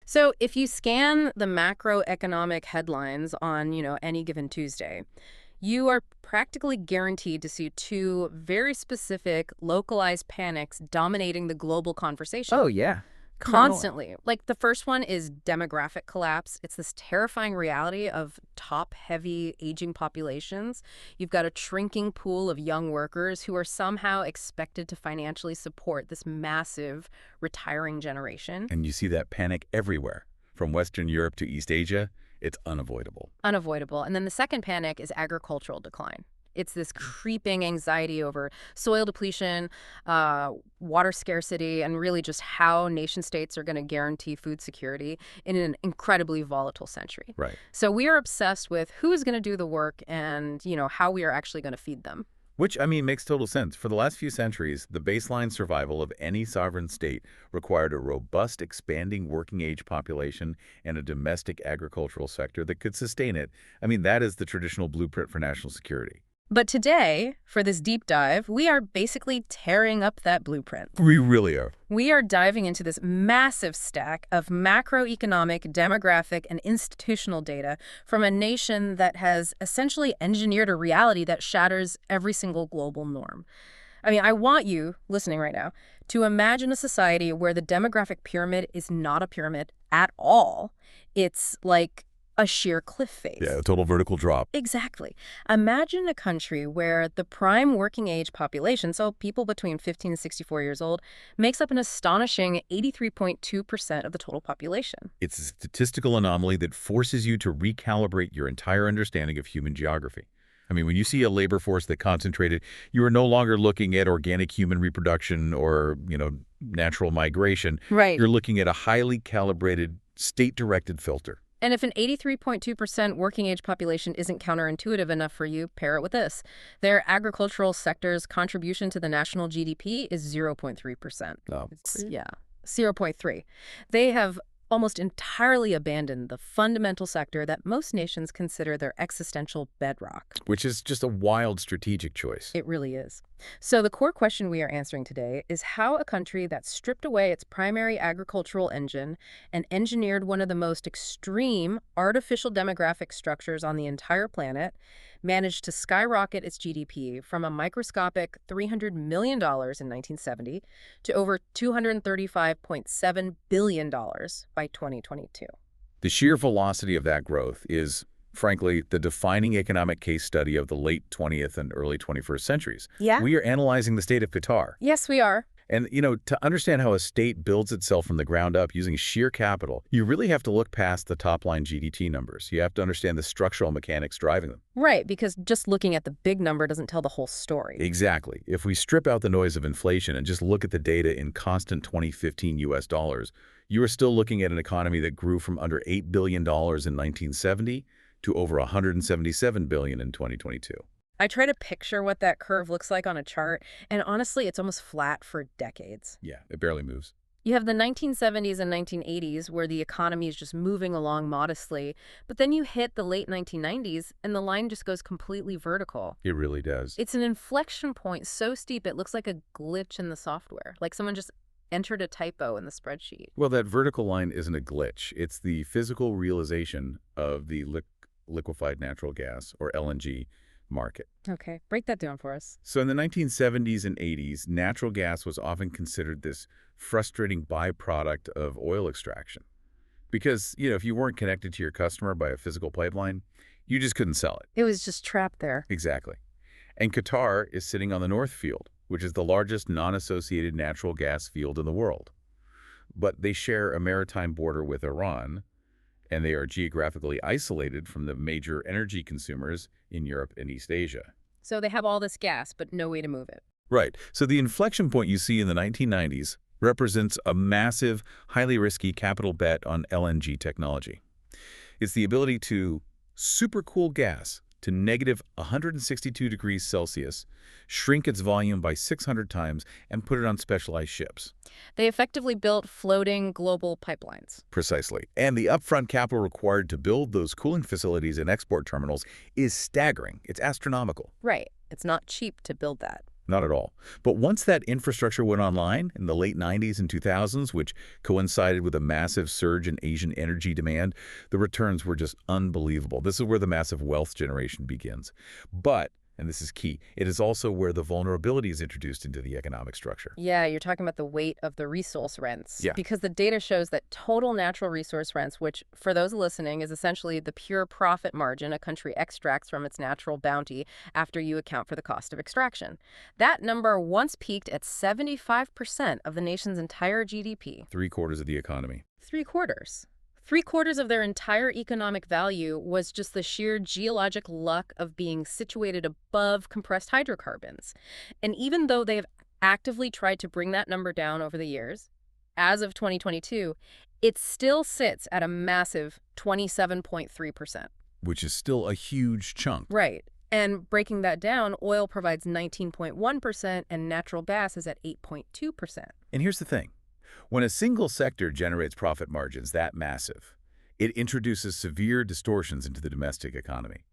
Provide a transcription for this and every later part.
So if you scan the macroeconomic headlines on, any given Tuesday, you are practically guaranteed to see two very specific, localized panics dominating the global Oh, conversation. yeah. No. Constantly. Like the first one is demographic collapse. It's this terrifying reality of top-heavy aging populations. You've got a shrinking pool of young workers who are somehow expected to financially support this massive retiring generation. And you see that panic everywhere. From Western Europe to East Asia, it's unavoidable. Unavoidable. And then the second panic is agricultural decline. It's this creeping anxiety over soil depletion, water scarcity, and really just how nation states are going to guarantee food security in an incredibly volatile century. Right. So we are obsessed with who is going to do the work and, how we are actually going to feed them. Which, I mean, makes total sense. For the last few centuries, the baseline survival of any sovereign state required a robust, expanding working-age population and a domestic agricultural sector that could sustain it. I mean, that is the traditional blueprint for national security. But today, for this deep dive, we are basically tearing up that blueprint. We really are. We are diving into this massive stack of macroeconomic, demographic, and institutional data from a nation that has essentially engineered a reality that shatters every single global norm. I mean, I want you, listening right now, to imagine a society where the demographic pyramid is not a pyramid at all. It's like a sheer cliff face. Yeah, a total vertical drop. Exactly. Imagine a country where the prime working age population, so people between 15 and 64 years old, makes up an astonishing 83.2% of the total population. It's a statistical anomaly that forces you to recalibrate your entire understanding of human geography. I mean, when you see a labor force that concentrated, you are no longer looking at organic human reproduction or, natural migration. Right. You're looking at a highly calibrated, state-directed filter. And if an 83.2% working age population isn't counterintuitive enough for you, pair it with this. Their agricultural sector's contribution to the national GDP is 0.3%. Oh. Yeah, 0.3. They have almost entirely abandoned the fundamental sector that most nations consider their existential bedrock. Which is just a wild strategic choice. It really is. So the core question we are answering today is how a country that stripped away its primary agricultural engine and engineered one of the most extreme artificial demographic structures on the entire planet managed to skyrocket its GDP from a microscopic $300 million in 1970 to over $235.7 billion by 2022. The sheer velocity of that growth is, frankly, the defining economic case study of the late 20th and early 21st centuries. Yeah? We are analyzing the state of Qatar. Yes, we are. And, to understand how a state builds itself from the ground up using sheer capital, you really have to look past the top-line GDP numbers. You have to understand the structural mechanics driving them. Right, because just looking at the big number doesn't tell the whole story. Exactly. If we strip out the noise of inflation and just look at the data in constant 2015 US dollars, you are still looking at an economy that grew from under $8 billion in 1970 to over $177 billion in 2022. I try to picture what that curve looks like on a chart, and honestly, it's almost flat for decades. Yeah, it barely moves. You have the 1970s and 1980s where the economy is just moving along modestly, but then you hit the late 1990s and the line just goes completely vertical. It really does. It's an inflection point so steep it looks like a glitch in the software, like someone just entered a typo in the spreadsheet. Well, that vertical line isn't a glitch. It's the physical realization of the liquefied natural gas, or LNG, market. Okay, break that down for us. So in the 1970s and 80s, natural gas was often considered this frustrating byproduct of oil extraction. Because, if you weren't connected to your customer by a physical pipeline, you just couldn't sell it. It was just trapped there. Exactly. And Qatar is sitting on the North Field, which is the largest non-associated natural gas field in the world. But they share a maritime border with Iran, and they are geographically isolated from the major energy consumers in Europe and East Asia. So they have all this gas, but no way to move it. Right. So the inflection point you see in the 1990s represents a massive, highly risky capital bet on LNG technology. It's the ability to supercool gas to negative 162 degrees Celsius, shrink its volume by 600 times, and put it on specialized ships. They effectively built floating global pipelines. Precisely. And the upfront capital required to build those cooling facilities and export terminals is staggering. It's astronomical. Right. It's not cheap to build that. Not at all. But once that infrastructure went online in the late 90s and 2000s, which coincided with a massive surge in Asian energy demand, the returns were just unbelievable. This is where the massive wealth generation begins. But, and this is key, it is also where the vulnerability is introduced into the economic structure. Yeah, you're talking about the weight of the resource rents. Yeah. Because the data shows that total natural resource rents, which for those listening is essentially the pure profit margin a country extracts from its natural bounty after you account for the cost of extraction. That number once peaked at 75% of the nation's entire GDP. Three-quarters of the economy. Three-quarters. Three-quarters of their entire economic value was just the sheer geologic luck of being situated above compressed hydrocarbons. And even though they've actively tried to bring that number down over the years, as of 2022, it still sits at a massive 27.3%. Which is still a huge chunk. Right. And breaking that down, oil provides 19.1% and natural gas is at 8.2%. And here's the thing. When a single sector generates profit margins that massive, it introduces severe distortions into the domestic economy.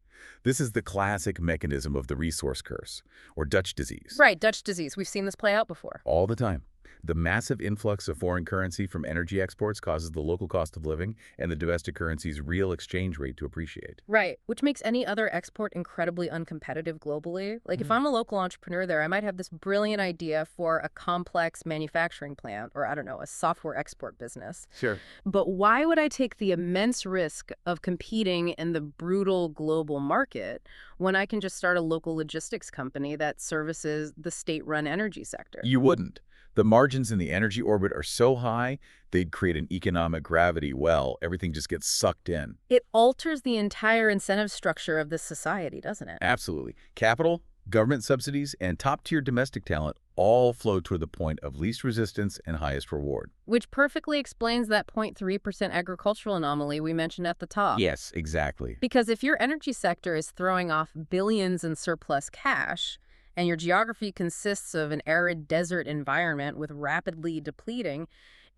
This is the classic mechanism of the resource curse, or Dutch disease. Right, Dutch disease. We've seen this play out before. All the time. The massive influx of foreign currency from energy exports causes the local cost of living and the domestic currency's real exchange rate to appreciate. Right, which makes any other export incredibly uncompetitive globally. Like, if I'm a local entrepreneur there, I might have this brilliant idea for a complex manufacturing plant or, I don't know, a software export business. Sure. But why would I take the immense risk of competing in the brutal global market when I can just start a local logistics company that services the state-run energy sector? You wouldn't. The margins in the energy orbit are so high, they'd create an economic gravity well. Everything just gets sucked in. It alters the entire incentive structure of this society, doesn't it? Absolutely. Capital, government subsidies, and top-tier domestic talent all flow toward the point of least resistance and highest reward. Which perfectly explains that 0.3% agricultural anomaly we mentioned at the top. Yes, exactly. Because if your energy sector is throwing off billions in surplus cash, and your geography consists of an arid desert environment with rapidly depleting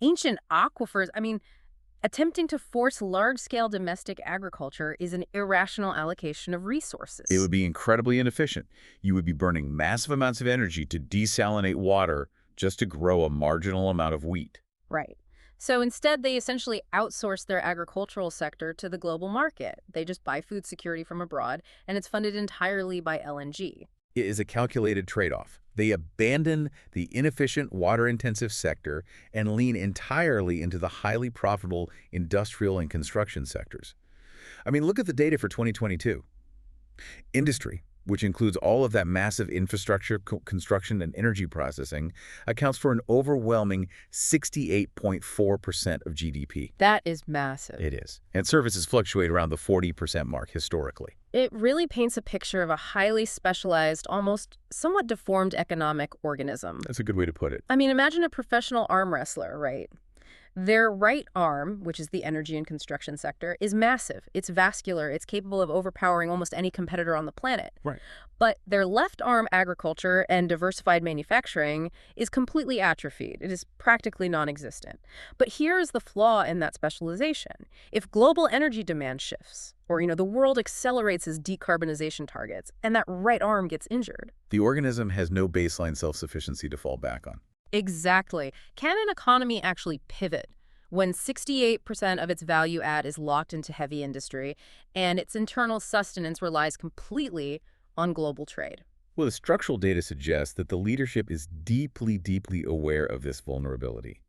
ancient aquifers, attempting to force large-scale domestic agriculture is an irrational allocation of resources. It would be incredibly inefficient. You would be burning massive amounts of energy to desalinate water just to grow a marginal amount of wheat. Right. So instead, they essentially outsource their agricultural sector to the global market. They just buy food security from abroad, and it's funded entirely by LNG. It is a calculated trade-off. They abandon the inefficient, water-intensive sector and lean entirely into the highly profitable industrial and construction sectors. Look at the data for 2022. Industry, which includes all of that massive infrastructure, construction, and energy processing, accounts for an overwhelming 68.4% of GDP. That is massive. It is. And services fluctuate around the 40% mark historically. It really paints a picture of a highly specialized, almost somewhat deformed economic organism. That's a good way to put it. Imagine a professional arm wrestler, right? Their right arm, which is the energy and construction sector, is massive. It's vascular. It's capable of overpowering almost any competitor on the planet. Right. But their left arm, agriculture and diversified manufacturing, is completely atrophied. It is practically non-existent. But here is the flaw in that specialization. If global energy demand shifts, or, the world accelerates its decarbonization targets, and that right arm gets injured, the organism has no baseline self-sufficiency to fall back on. Exactly. Can an economy actually pivot when 68% of its value add is locked into heavy industry and its internal sustenance relies completely on global trade? Well, the structural data suggests that the leadership is deeply, deeply aware of this vulnerability.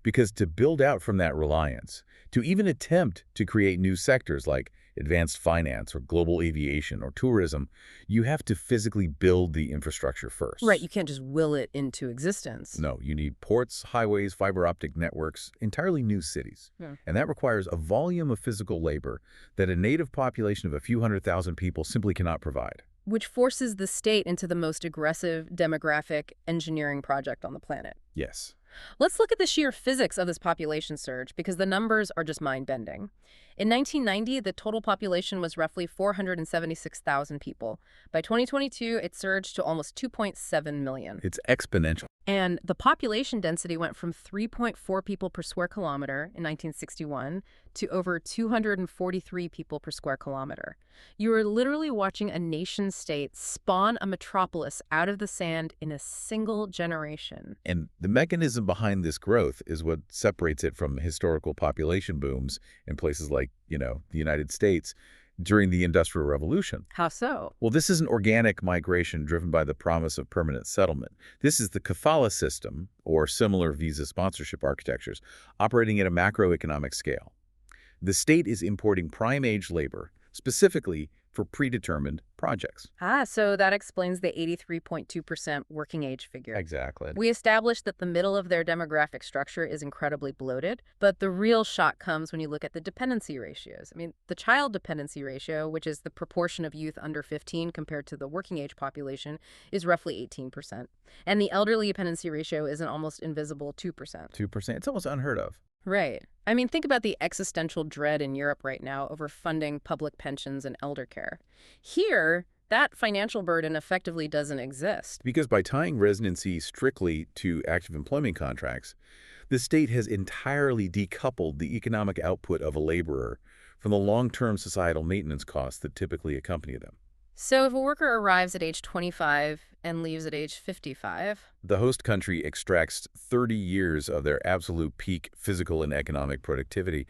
Because to build out from that reliance, to even attempt to create new sectors like advanced finance or global aviation or tourism, you have to physically build the infrastructure first. Right, you can't just will it into existence. No, you need ports, highways, fiber optic networks, entirely new cities. Yeah. And that requires a volume of physical labor that a native population of a few 100,000 people simply cannot provide. Which forces the state into the most aggressive demographic engineering project on the planet. Yes. Let's look at the sheer physics of this population surge because the numbers are just mind-bending. In 1990, the total population was roughly 476,000 people. By 2022, it surged to almost 2.7 million. It's exponential. And the population density went from 3.4 people per square kilometer in 1961 to over 243 people per square kilometer. You are literally watching a nation state spawn a metropolis out of the sand in a single generation. And the mechanism behind this growth is what separates it from historical population booms in places like, the United States during the Industrial Revolution. How so? Well, this is an organic migration driven by the promise of permanent settlement. This is the kafala system, or similar visa sponsorship architectures, operating at a macroeconomic scale. The state is importing prime-age labor, specifically for predetermined projects. So that explains the 83.2% working age figure. Exactly. We established that the middle of their demographic structure is incredibly bloated, but the real shock comes when you look at the dependency ratios. I mean, the child dependency ratio, which is the proportion of youth under 15 compared to the working age population, is roughly 18%. And the elderly dependency ratio is an almost invisible 2%. 2%. It's almost unheard of. Right. I mean, think about the existential dread in Europe right now over funding public pensions and elder care. Here, that financial burden effectively doesn't exist. Because by tying residency strictly to active employment contracts, the state has entirely decoupled the economic output of a laborer from the long-term societal maintenance costs that typically accompany them. So if a worker arrives at age 25 and leaves at age 55, The host country extracts 30 years of their absolute peak physical and economic productivity.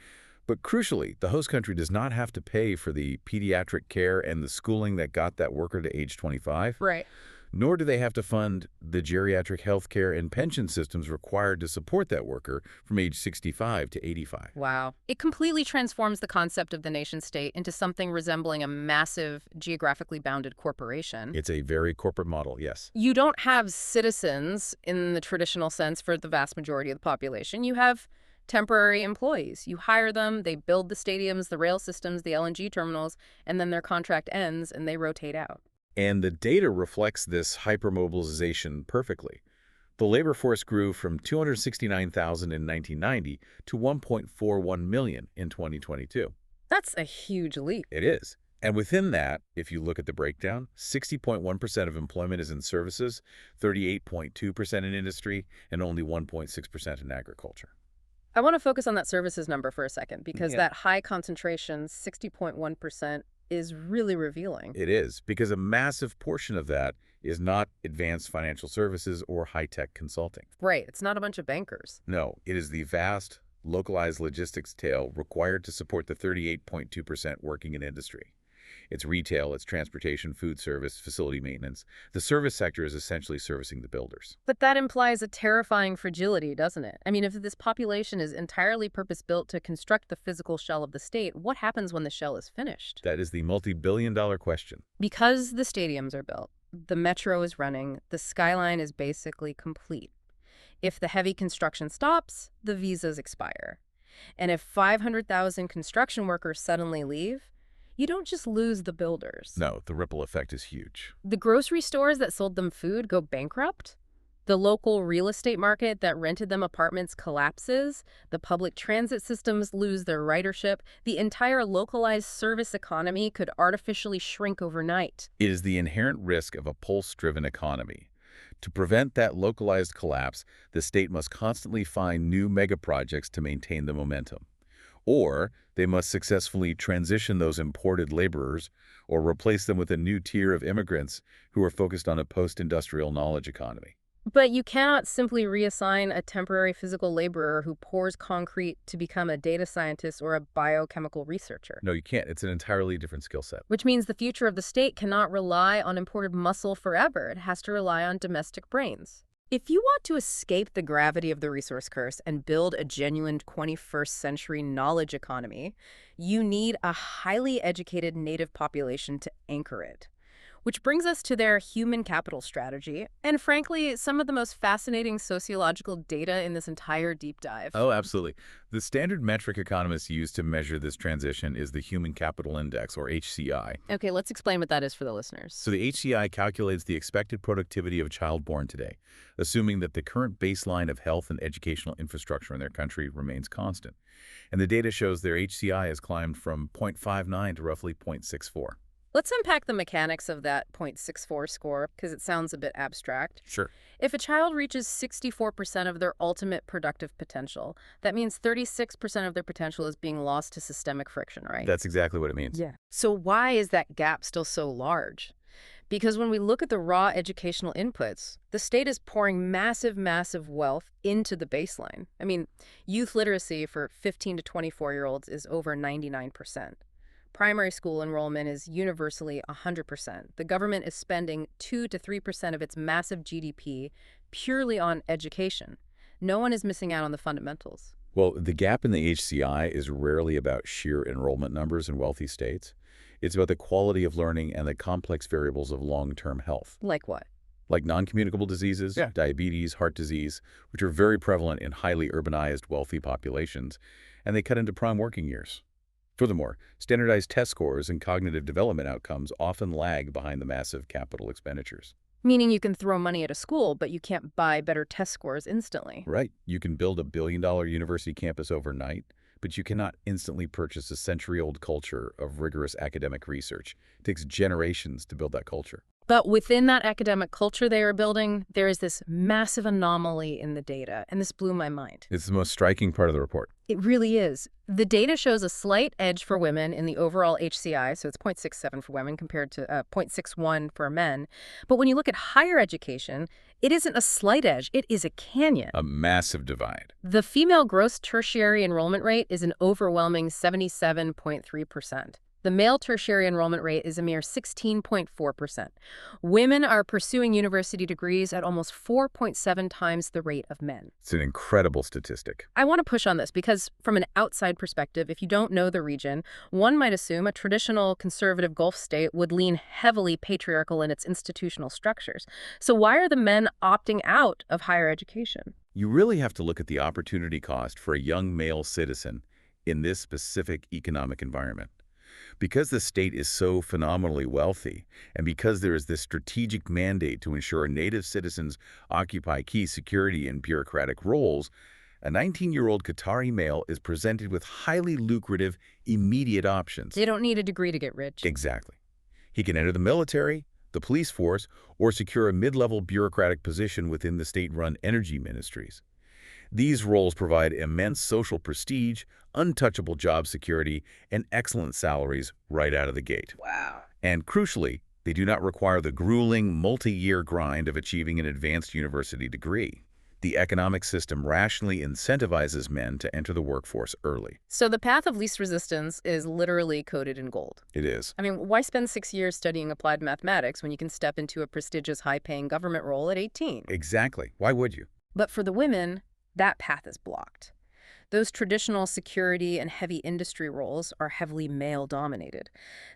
But crucially, the host country does not have to pay for the pediatric care and the schooling that got that worker to age 25, right, nor do they have to fund the geriatric health care and pension systems required to support that worker from age 65 to 85. wow. It completely transforms the concept of the nation state into something resembling a massive, geographically bounded corporation. It's a very corporate model, yes. You don't have citizens in the traditional sense for the vast majority of the population. You have temporary employees. You hire them, they build the stadiums, the rail systems, the LNG terminals, and then their contract ends and they rotate out. And the data reflects this hypermobilization perfectly. The labor force grew from 269,000 in 1990 to 1.41 million in 2022. That's a huge leap. It is. And within that, if you look at the breakdown, 60.1% of employment is in services, 38.2% in industry, and only 1.6% in agriculture. I want to focus on that services number for a second because Yeah. that high concentration, 60.1%, is really revealing. It is, because a massive portion of that is not advanced financial services or high-tech consulting. Right, it's not a bunch of bankers. No, it is the vast, localized logistics tail required to support the 38.2% working in industry. It's retail, it's transportation, food service, facility maintenance. The service sector is essentially servicing the builders. But that implies a terrifying fragility, doesn't it? I mean, if this population is entirely purpose-built to construct the physical shell of the state, what happens when the shell is finished? That is the multi-billion-dollar question. Because the stadiums are built, the metro is running, the skyline is basically complete. If the heavy construction stops, the visas expire. And if 500,000 construction workers suddenly leave, you don't just lose the builders. No, the ripple effect is huge. The grocery stores that sold them food go bankrupt. The local real estate market that rented them apartments collapses. The public transit systems lose their ridership. The entire localized service economy could artificially shrink overnight. It is the inherent risk of a pulse-driven economy. To prevent that localized collapse, the state must constantly find new megaprojects to maintain the momentum. Or they must successfully transition those imported laborers or replace them with a new tier of immigrants who are focused on a post-industrial knowledge economy. But you cannot simply reassign a temporary physical laborer who pours concrete to become a data scientist or a biochemical researcher. No, you can't. It's an entirely different skill set. Which means the future of the state cannot rely on imported muscle forever. It has to rely on domestic brains. If you want to escape the gravity of the resource curse and build a genuine 21st century knowledge economy, you need a highly educated native population to anchor it. Which brings us to their human capital strategy, and frankly, some of the most fascinating sociological data in this entire deep dive. Oh, absolutely. The standard metric economists use to measure this transition is the Human Capital Index, or HCI. Okay, let's explain what that is for the listeners. So the HCI calculates the expected productivity of a child born today, assuming that the current baseline of health and educational infrastructure in their country remains constant. And the data shows their HCI has climbed from 0.59 to roughly 0.64. Let's unpack the mechanics of that 0.64 score because it sounds a bit abstract. Sure. If a child reaches 64% of their ultimate productive potential, that means 36% of their potential is being lost to systemic friction, right? That's exactly what it means. Yeah. So why is that gap still so large? Because when we look at the raw educational inputs, the state is pouring massive, massive wealth into the baseline. I mean, youth literacy for 15 to 24-year-olds is over 99%. Primary school enrollment is universally 100%. The government is spending 2 to 3% of its massive GDP purely on education. No one is missing out on the fundamentals. Well, the gap in the HCI is rarely about sheer enrollment numbers in wealthy states. It's about the quality of learning and the complex variables of long-term health, Like what? like non-communicable diseases, Yeah. diabetes, heart disease, which are very prevalent in highly urbanized, wealthy populations, and they cut into prime working years. Furthermore, standardized test scores and cognitive development outcomes often lag behind the massive capital expenditures. Meaning you can throw money at a school, but you can't buy better test scores instantly. Right. You can build a billion-dollar university campus overnight, but you cannot instantly purchase a century-old culture of rigorous academic research. It takes generations to build that culture. But within that academic culture they are building, there is this massive anomaly in the data, and this blew my mind. It's the most striking part of the report. It really is. The data shows a slight edge for women in the overall HCI, so it's 0.67 for women compared to 0.61 for men. But when you look at higher education, it isn't a slight edge, it is a canyon. A massive divide. The female gross tertiary enrollment rate is an overwhelming 77.3%. The male tertiary enrollment rate is a mere 16.4%. Women are pursuing university degrees at almost 4.7 times the rate of men. It's an incredible statistic. I want to push on this because from an outside perspective, if you don't know the region, one might assume a traditional conservative Gulf state would lean heavily patriarchal in its institutional structures. So why are the men opting out of higher education? You really have to look at the opportunity cost for a young male citizen in this specific economic environment. Because the state is so phenomenally wealthy, and because there is this strategic mandate to ensure native citizens occupy key security and bureaucratic roles, a 19-year-old Qatari male is presented with highly lucrative, immediate options. They don't need a degree to get rich. Exactly. He can enter the military, the police force, or secure a mid-level bureaucratic position within the state-run energy ministries. These roles provide immense social prestige, untouchable job security, and excellent salaries right out of the gate. Wow. And crucially, they do not require the grueling, multi-year grind of achieving an advanced university degree. The economic system rationally incentivizes men to enter the workforce early. So the path of least resistance is literally coded in gold. It is. I mean, why spend 6 years studying applied mathematics when you can step into a prestigious, high-paying government role at 18? Exactly. Why would you? But for the women, that path is blocked. Those traditional security and heavy industry roles are heavily male-dominated.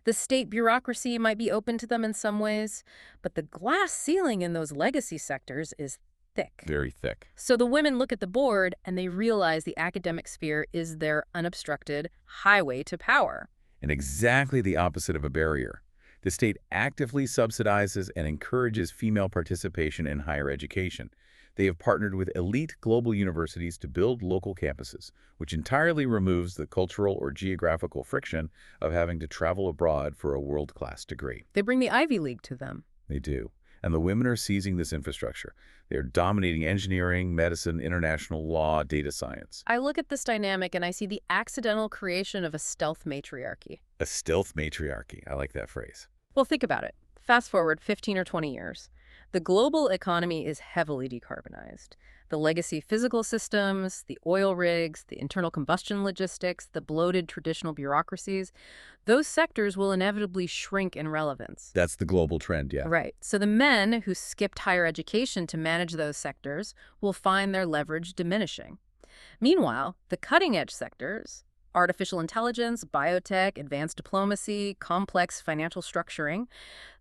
The state bureaucracy might be open to them in some ways, but the glass ceiling in those legacy sectors is thick. Very thick. So the women look at the board and they realize the academic sphere is their unobstructed highway to power. And exactly the opposite of a barrier. The state actively subsidizes and encourages female participation in higher education. They have partnered with elite global universities to build local campuses, which entirely removes the cultural or geographical friction of having to travel abroad for a world-class degree. They bring the Ivy League to them. They do. And the women are seizing this infrastructure. They are dominating engineering, medicine, international law, data science. I look at this dynamic and I see the accidental creation of a stealth matriarchy. A stealth matriarchy. I like that phrase. Well, think about it. Fast forward 15 or 20 years. The global economy is heavily decarbonized. The legacy physical systems, the oil rigs, the internal combustion logistics, the bloated traditional bureaucracies, those sectors will inevitably shrink in relevance. That's the global trend, yeah. Right. So the men who skipped higher education to manage those sectors will find their leverage diminishing. Meanwhile, the cutting-edge sectors, artificial intelligence, biotech, advanced diplomacy, complex financial structuring,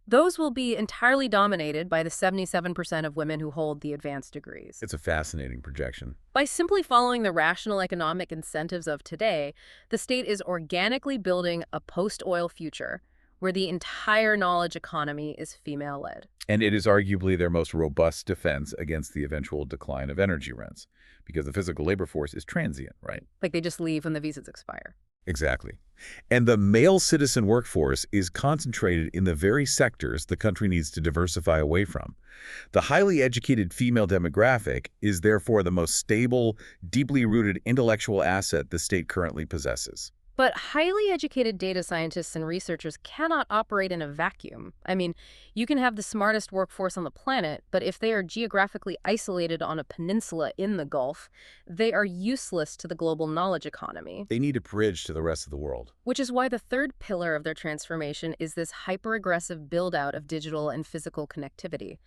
those will be entirely dominated by the 77% of women who hold the advanced degrees. It's a fascinating projection. By simply following the rational economic incentives of today, the state is organically building a post-oil future where the entire knowledge economy is female-led. And it is arguably their most robust defense against the eventual decline of energy rents, because the physical labor force is transient, right? Like they just leave when the visas expire. Exactly. And the male citizen workforce is concentrated in the very sectors the country needs to diversify away from. The highly educated female demographic is therefore the most stable, deeply rooted intellectual asset the state currently possesses. But highly educated data scientists and researchers cannot operate in a vacuum. I mean, you can have the smartest workforce on the planet, but if they are geographically isolated on a peninsula in the Gulf, they are useless to the global knowledge economy. They need a bridge to the rest of the world. Which is why the third pillar of their transformation is this hyper-aggressive build-out of digital and physical connectivity.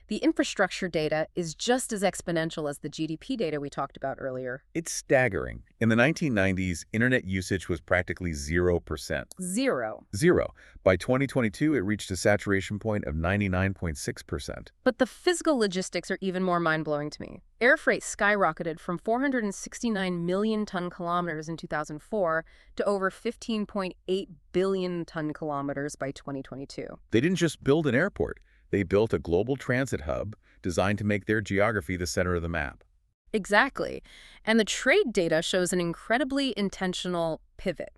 The infrastructure data is just as exponential as the GDP data we talked about earlier. It's staggering. In the 1990s, internet usage was practically 0%. Zero. Zero. By 2022, it reached a saturation point of 99.6%. But the physical logistics are even more mind-blowing to me. Air freight skyrocketed from 469 million ton kilometers in 2004 to over 15.8 billion ton kilometers by 2022. They didn't just build an airport. They built a global transit hub designed to make their geography the center of the map. Exactly. And the trade data shows an incredibly intentional pivot.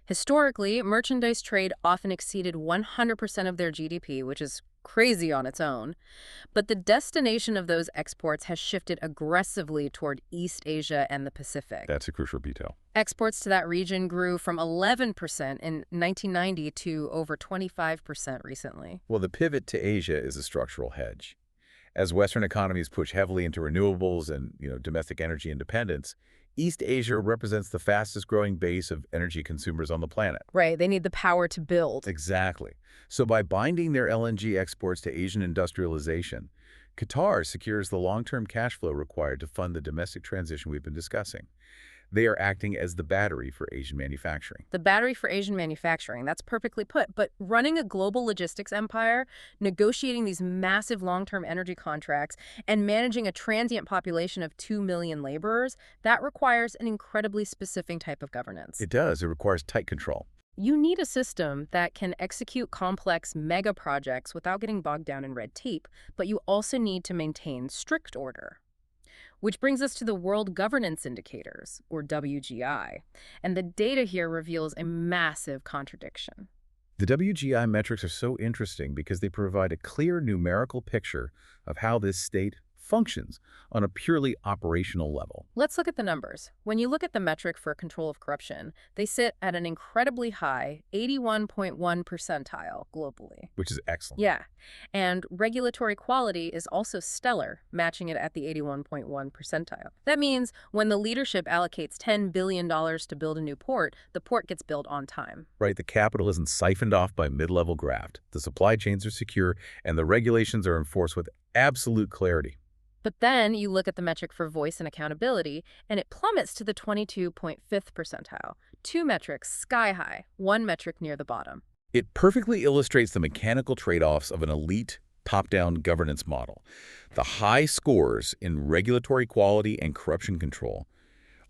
Historically, merchandise trade often exceeded 100% of their GDP, which is crazy on its own. But the destination of those exports has shifted aggressively toward East Asia and the Pacific. That's a crucial detail. Exports to that region grew from 11% in 1990 to over 25% recently. Well, the pivot to Asia is a structural hedge. As Western economies push heavily into renewables and domestic energy independence, East Asia represents the fastest growing base of energy consumers on the planet. Right, they need the power to build. Exactly. So by binding their LNG exports to Asian industrialization, Qatar secures the long-term cash flow required to fund the domestic transition we've been discussing. They are acting as the battery for Asian manufacturing. The battery for Asian manufacturing, that's perfectly put. But running a global logistics empire, negotiating these massive long-term energy contracts, and managing a transient population of 2 million laborers, that requires an incredibly specific type of governance. It does. It requires tight control. You need a system that can execute complex mega projects without getting bogged down in red tape, but you also need to maintain strict order. Which brings us to the World Governance Indicators, or WGI, and the data here reveals a massive contradiction. The WGI metrics are so interesting because they provide a clear numerical picture of how this state functions on a purely operational level. Let's look at the numbers. When you look at the metric for control of corruption, they sit at an incredibly high 81.1 percentile globally. Which is excellent. Yeah, and regulatory quality is also stellar, matching it at the 81.1 percentile. That means when the leadership allocates $10 billion to build a new port, the port gets built on time. Right, the capital isn't siphoned off by mid-level graft. The supply chains are secure, and the regulations are enforced with absolute clarity. But then you look at the metric for voice and accountability, and it plummets to the 22.5th percentile. Two metrics sky high, one metric near the bottom. It perfectly illustrates the mechanical trade-offs of an elite, top-down governance model. The high scores in regulatory quality and corruption control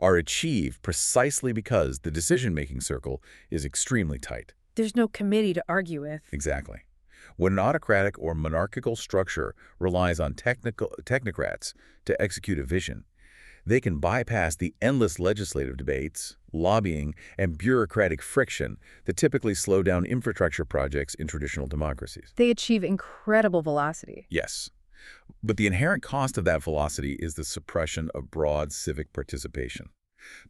are achieved precisely because the decision-making circle is extremely tight. There's no committee to argue with. Exactly. When an autocratic or monarchical structure relies on technocrats to execute a vision, they can bypass the endless legislative debates, lobbying, and bureaucratic friction that typically slow down infrastructure projects in traditional democracies. They achieve incredible velocity. Yes. But the inherent cost of that velocity is the suppression of broad civic participation.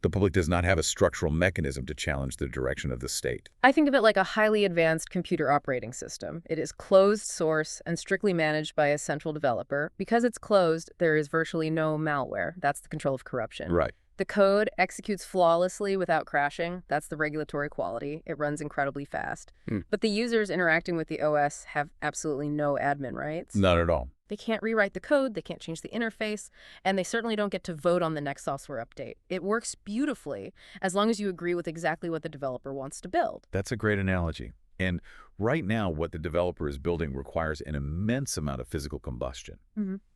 The public does not have a structural mechanism to challenge the direction of the state. I think of it like a highly advanced computer operating system. It is closed source and strictly managed by a central developer. Because it's closed, there is virtually no malware. That's the control of corruption. Right. The code executes flawlessly without crashing. That's the regulatory quality. It runs incredibly fast. But the users interacting with the OS have absolutely no admin rights. Not at all. They can't rewrite the code, they can't change the interface, and they certainly don't get to vote on the next software update. It works beautifully as long as you agree with exactly what the developer wants to build. That's a great analogy. And right now, what the developer is building requires an immense amount of physical combustion.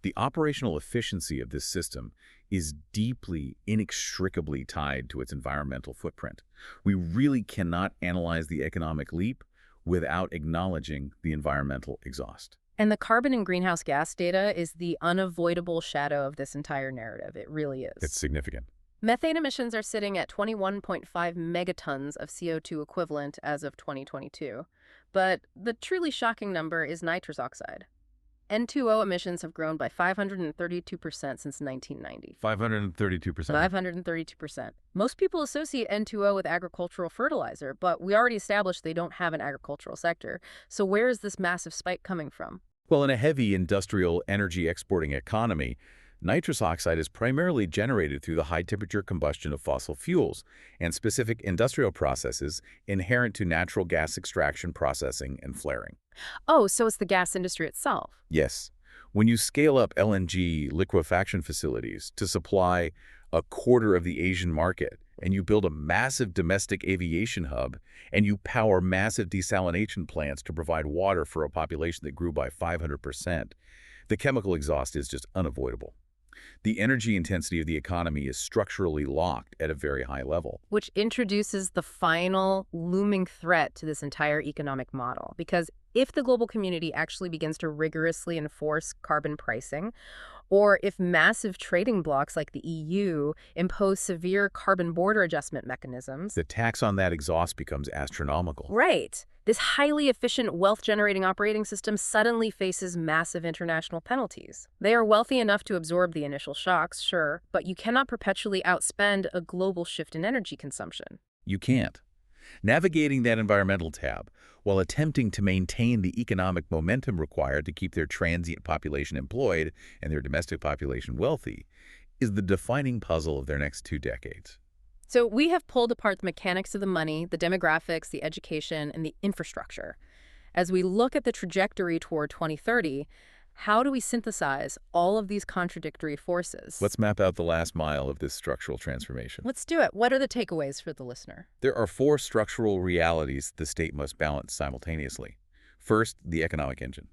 The operational efficiency of this system is deeply, inextricably tied to its environmental footprint. We really cannot analyze the economic leap without acknowledging the environmental exhaust. And the carbon and greenhouse gas data is the unavoidable shadow of this entire narrative. It really is. It's significant. Methane emissions are sitting at 21.5 megatons of CO2 equivalent as of 2022. But the truly shocking number is nitrous oxide. N2O emissions have grown by 532% since 1990. 532%. 532%. Most people associate N2O with agricultural fertilizer, but we already established they don't have an agricultural sector. So where is this massive spike coming from? Well, in a heavy industrial energy exporting economy, nitrous oxide is primarily generated through the high-temperature combustion of fossil fuels and specific industrial processes inherent to natural gas extraction, processing, and flaring. Oh, so it's the gas industry itself. Yes, when you scale up LNG liquefaction facilities to supply a quarter of the Asian market, and you build a massive domestic aviation hub, and you power massive desalination plants to provide water for a population that grew by 500%, the chemical exhaust is just unavoidable. The energy intensity of the economy is structurally locked at a very high level. Which introduces the final looming threat to this entire economic model. Because if the global community actually begins to rigorously enforce carbon pricing, or if massive trading blocs like the EU impose severe carbon border adjustment mechanisms. The tax on that exhaust becomes astronomical. Right. This highly efficient wealth-generating operating system suddenly faces massive international penalties. They are wealthy enough to absorb the initial shocks, sure, but you cannot perpetually outspend a global shift in energy consumption. You can't. Navigating that environmental tab while attempting to maintain the economic momentum required to keep their transient population employed and their domestic population wealthy is the defining puzzle of their next 2 decades. So we have pulled apart the mechanics of the money, the demographics, the education, and the infrastructure. As we look at the trajectory toward 2030, how do we synthesize all of these contradictory forces? Let's map out the last mile of this structural transformation. Let's do it. What are the takeaways for the listener? There are 4 structural realities the state must balance simultaneously. First, the economic engine.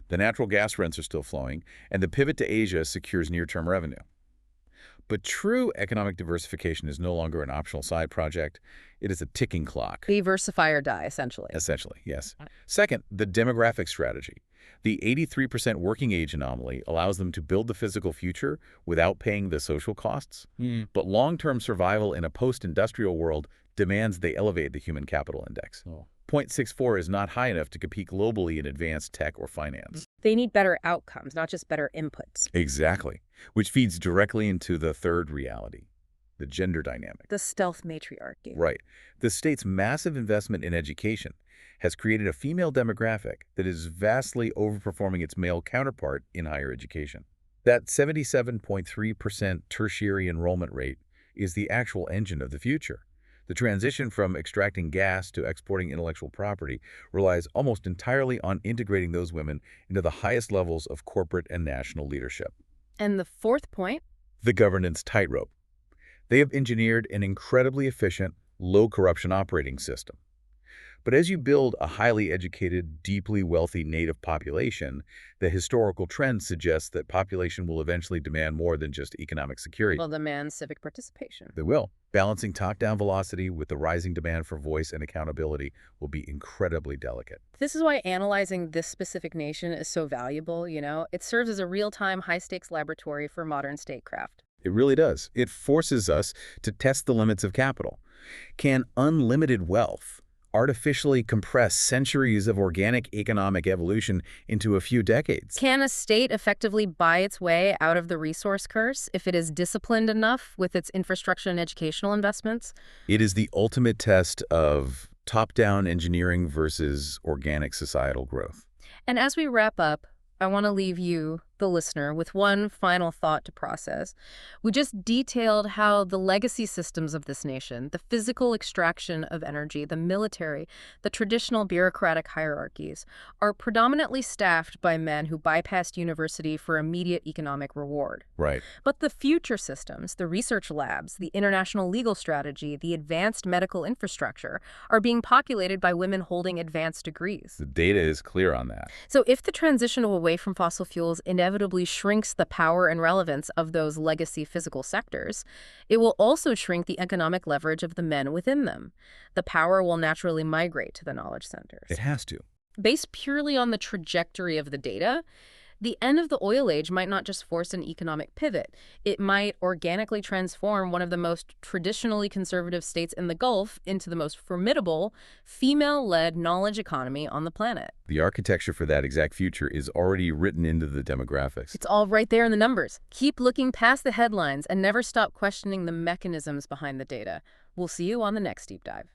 The natural gas rents are still flowing, and the pivot to Asia secures near-term revenue. But true economic diversification is no longer an optional side project. It is a ticking clock. Diversify or die, essentially. Essentially, yes. Second, the demographic strategy. The 83% working age anomaly allows them to build the physical future without paying the social costs. But long-term survival in a post-industrial world demands they elevate the human capital index. 0.64 is not high enough to compete globally in advanced tech or finance. They need better outcomes, not just better inputs. Exactly, which feeds directly into the third reality, the gender dynamic. The stealth matriarchy. Right. The state's massive investment in education has created a female demographic that is vastly overperforming its male counterpart in higher education. That 77.3% tertiary enrollment rate is the actual engine of the future. The transition from extracting gas to exporting intellectual property relies almost entirely on integrating those women into the highest levels of corporate and national leadership. And the fourth point? The governance tightrope. They have engineered an incredibly efficient, low-corruption operating system. But as you build a highly educated, deeply wealthy native population, the historical trend suggests that population will eventually demand more than just economic security. Will demand civic participation. They will. Balancing top-down velocity with the rising demand for voice and accountability will be incredibly delicate. This is why analyzing this specific nation is so valuable, you know? It serves as a real-time, high-stakes laboratory for modern statecraft. It really does. It forces us to test the limits of capital. Can unlimited wealth artificially compress centuries of organic economic evolution into a few decades? Can a state effectively buy its way out of the resource curse if it is disciplined enough with its infrastructure and educational investments? It is the ultimate test of top-down engineering versus organic societal growth. And as we wrap up, I want to leave you, the listener, with one final thought to process. We just detailed how the legacy systems of this nation, the physical extraction of energy, the military, the traditional bureaucratic hierarchies, are predominantly staffed by men who bypassed university for immediate economic reward. Right. But the future systems, the research labs, the international legal strategy, the advanced medical infrastructure, are being populated by women holding advanced degrees. The data is clear on that. So if the transition away from fossil fuels inevitably shrinks the power and relevance of those legacy physical sectors, it will also shrink the economic leverage of the men within them. The power will naturally migrate to the knowledge centers. It has to. Based purely on the trajectory of the data, The end of the oil age might not just force an economic pivot. It might organically transform one of the most traditionally conservative states in the Gulf into the most formidable, female-led knowledge economy on the planet. The architecture for that exact future is already written into the demographics. It's all right there in the numbers. Keep looking past the headlines and never stop questioning the mechanisms behind the data. We'll see you on the next deep dive.